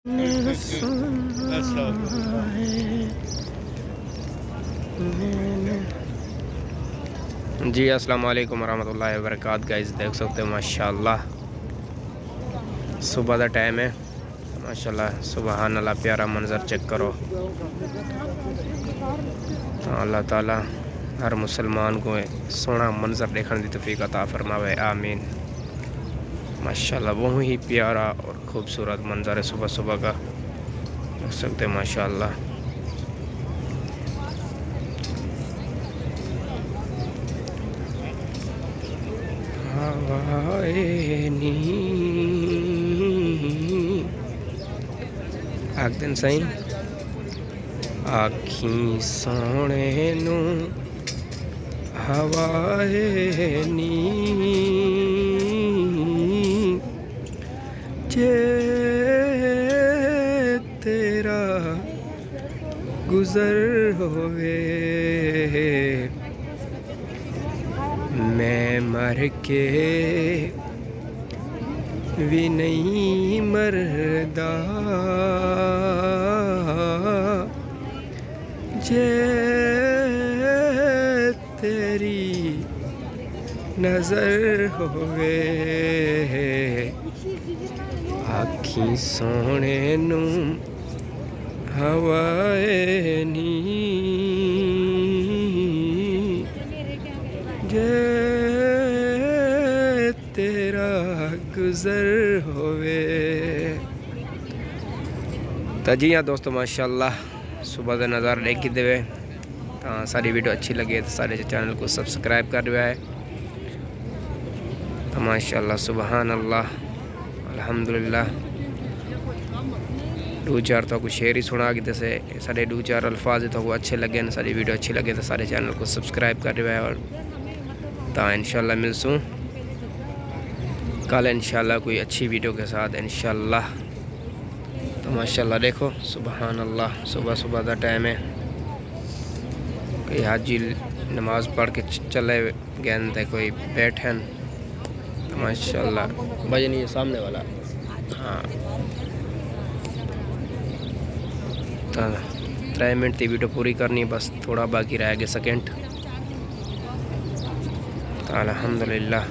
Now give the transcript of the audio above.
जी अस्सलाम वालेकुम रहमतुल्लाहि व बरकात। गाइस देख सकते हो माशाल्लाह सुबह का टाइम है। माशाल्लाह सुबहान अल्लाह, प्यारा मंजर चेक करो। तो अल्लाह ताला हर मुसलमान को सोना मंजर देखने की तौफीक अता फरमावे, आमीन। माशाल्लाह बहुत ही प्यारा और खूबसूरत मंजर है सुबह सुबह का, देख सकते हैं माशाल्लाह। आख दिन सही आखी सोने नू हवाए नी, जे तेरा गुजर होवे मैं मर के भी नहीं मरदा, जे तेरी नजर होवे आखी सोने नू हवाए नी, जे तेरा गुजर होवे। तो जी हाँ दोस्तों, माशाल्लाह सुबह का नज़ारा देख देवे। तो सारी वीडियो अच्छी लगी तो सारे चैनल को सब्सक्राइब कर दिया है। तो माशाल्लाह सुबहान अल्लाह, अल्हम्दुलिल्लाह। दो चार तो कुछ शेर ही सुना कि से सारे दो चार अल्फाज तो अच्छे लगे, सारी वीडियो अच्छी लगे तो सारे चैनल को सब्सक्राइब कर दिया है। और तो इंशाल्लाह मिलसूँ कल इंशाल्लाह कोई अच्छी वीडियो के साथ इंशाल्लाह। तो माशाल्लाह देखो सुबहान अल्लाह, सुबह सुबह का टाइम है। कोई हाजी नमाज पढ़ के चले गए थे, कोई बैठे। तो माशाल्लाह भजन ये सामने वाला, हाँ। तो 3 मिनट की वीडियो पूरी करनी, बस थोड़ा बाकी रह गया सेकंड। तो अल्हम्दुलिल्लाह।